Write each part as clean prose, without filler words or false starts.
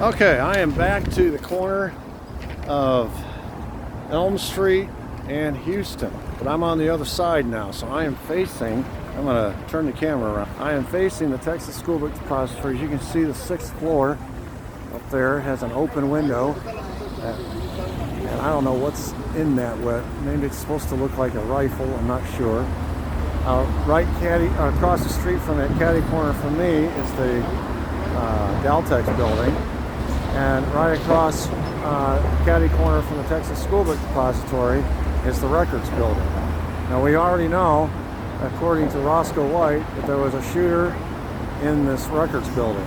Okay, I am back to the corner of Elm Street and Houston, but I'm on the other side now, so I am facing, I'm going to turn the camera around. I am facing the Texas School Book Depository. As you can see, the 6th floor up there has an open window, and I don't know what's in that. Maybe it's supposed to look like a rifle, I'm not sure. Right across the street from it, catty corner from me, is the Daltex building. And right across catty corner from the Texas School Book Depository is the Records building. Now we already know, according to Roscoe White, that there was a shooter in this Records building.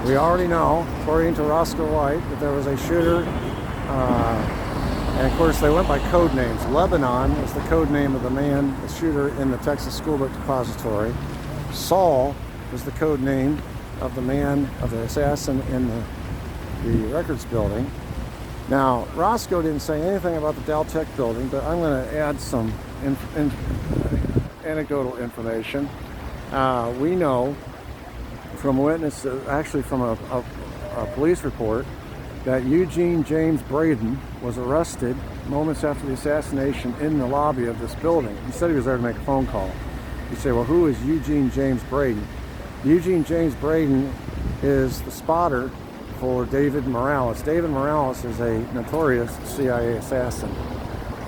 We already know, according to Roscoe White, that there was a shooter, and of course they went by code names. Lebanon is the code name of the man, the shooter in the Texas School Book Depository. Saul was the code name of the man, of the assassin in the Records building. Now, Roscoe didn't say anything about the Daltech building, but I'm going to add some anecdotal information. We know from witnesses, actually from a police report, that Eugene James Braden was arrested moments after the assassination in the lobby of this building. He said he was there to make a phone call. You say, well, who is Eugene James Braden? Eugene James Braden is the spotter for David Morales. David Morales is a notorious CIA assassin.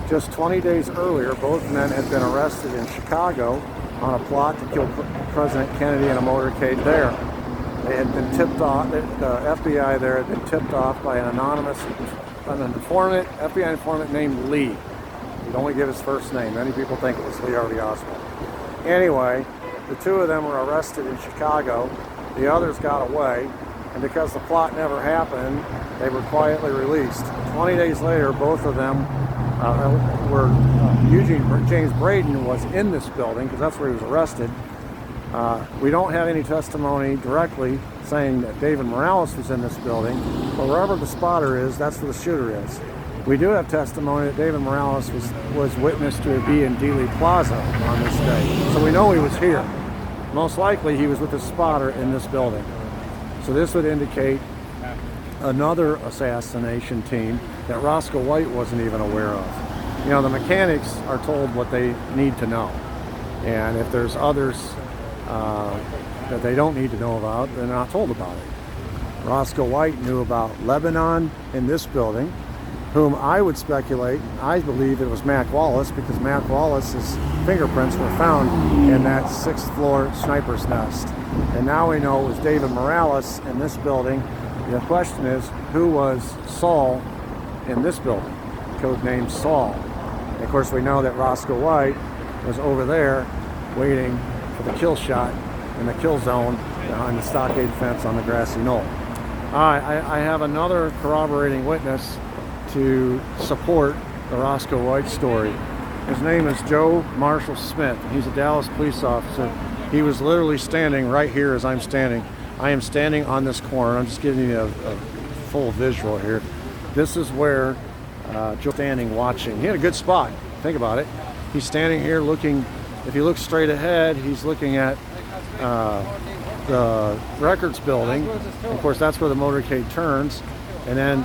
Just 20 days earlier, both men had been arrested in Chicago on a plot to kill President Kennedy in a motorcade there. They had been tipped off, the FBI there had been tipped off by an FBI informant named Lee. He'd only give his first name. Many people think it was Lee Harvey Oswald. Anyway, the two of them were arrested in Chicago. The others got away. And because the plot never happened, they were quietly released. 20 days later, both of them Eugene James Braden was in this building, because that's where he was arrested. We don't have any testimony directly saying that David Morales was in this building, but wherever the spotter is, that's where the shooter is. We do have testimony that David Morales was witness to a B in Dealey Plaza on this day. So we know he was here. Most likely he was with his spotter in this building. So this would indicate another assassination team that Roscoe White wasn't even aware of. You know, the mechanics are told what they need to know. And if there's others that they don't need to know about, they're not told about it. Roscoe White knew about Lebanon in this building, whom I would speculate, I believe it was Mac Wallace, because Mac Wallace's fingerprints were found in that 6th floor sniper's nest. And now we know it was David Morales in this building. The question is, who was Saul in this building? Codenamed Saul. And of course, we know that Roscoe White was over there waiting for the kill shot in the kill zone behind the stockade fence on the Grassy Knoll. I have another corroborating witness to support the Roscoe White story. His name is Joe Marshall Smith. He's a Dallas police officer. He was literally standing right here as I'm standing. I am standing on this corner. I'm just giving you a full visual here. This is where Joe's standing watching. He had a good spot. Think about it. He's standing here looking, if he looks straight ahead, he's looking at the Records building. Of course, that's where the motorcade turns. And then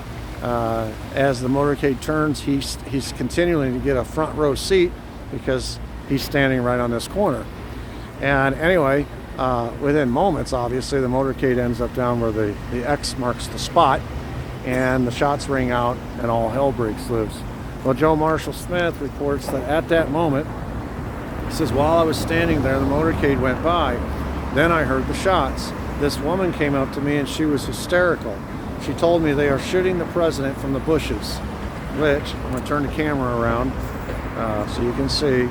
as the motorcade turns, he's continuing to get a front row seat because he's standing right on this corner. And anyway, within moments, obviously, the motorcade ends up down where the X marks the spot, and the shots ring out, and all hell breaks loose. Well, Joe Marshall Smith reports that at that moment, he says, while I was standing there, the motorcade went by. Then I heard the shots. This woman came up to me, and she was hysterical. She told me they are shooting the president from the bushes, which, I'm going to turn the camera around so you can see.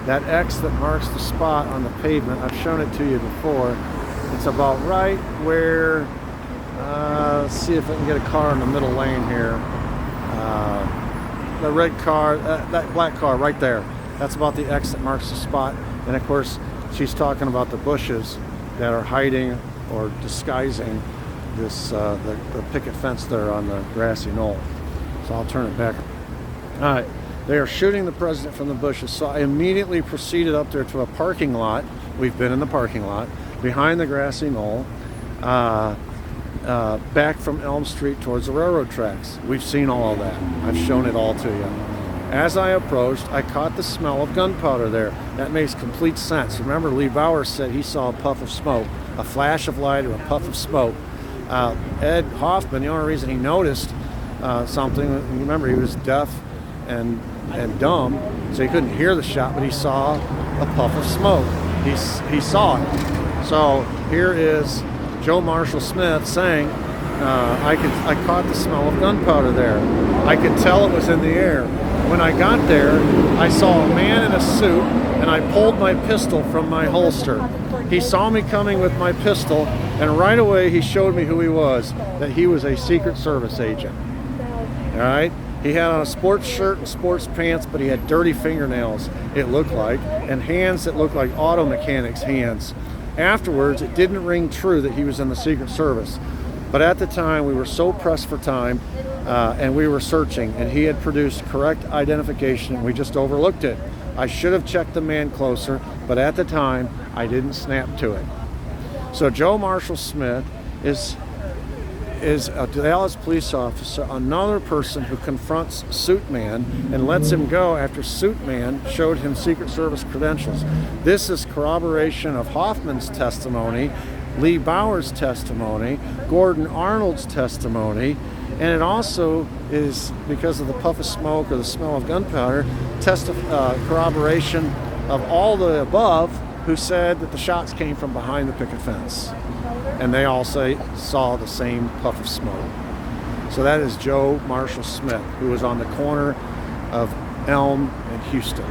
That X that marks the spot on the pavement, I've shown it to you before. It's about right where, let's see if I can get a car in the middle lane here. The red car, that black car right there. That's about the X that marks the spot. And of course, she's talking about the bushes that are hiding or disguising this the picket fence there on the Grassy Knoll. So I'll turn it back. All right. They are shooting the president from the bushes. So I immediately proceeded up there to a parking lot. We've been in the parking lot behind the Grassy Knoll. back from Elm Street towards the railroad tracks. We've seen all of that. I've shown it all to you. As I approached, I caught the smell of gunpowder there. That makes complete sense. Remember, Lee Bowers said he saw a puff of smoke, a flash of light or a puff of smoke. Ed Hoffman, the only reason he noticed something, remember, he was deaf and dumb, so he couldn't hear the shot, but he saw a puff of smoke. He saw it. So here is Joe Marshall Smith saying, I caught the smell of gunpowder there. I could tell it was in the air. When I got there, I saw a man in a suit, and I pulled my pistol from my holster. He saw me coming with my pistol, and right away he showed me who he was, that he was a Secret Service agent. All right? He had on a sports shirt and sports pants, but he had dirty fingernails, it looked like, and hands that looked like auto mechanics' hands. Afterwards, it didn't ring true that he was in the Secret Service. But at the time, we were so pressed for time, and we were searching, and he had produced correct identification, and we just overlooked it. I should have checked the man closer, but at the time, I didn't snap to it. So Joe Marshall Smith is a Dallas police officer, another person who confronts Suit Man and lets him go after Suit Man showed him Secret Service credentials. This is corroboration of Hoffman's testimony, Lee Bowers' testimony, Gordon Arnold's testimony, and it also is, because of the puff of smoke or the smell of gunpowder, corroboration of all the above who said that the shots came from behind the picket fence. And they all saw the same puff of smoke. So that is Joe Marshall Smith, who was on the corner of Elm and Houston.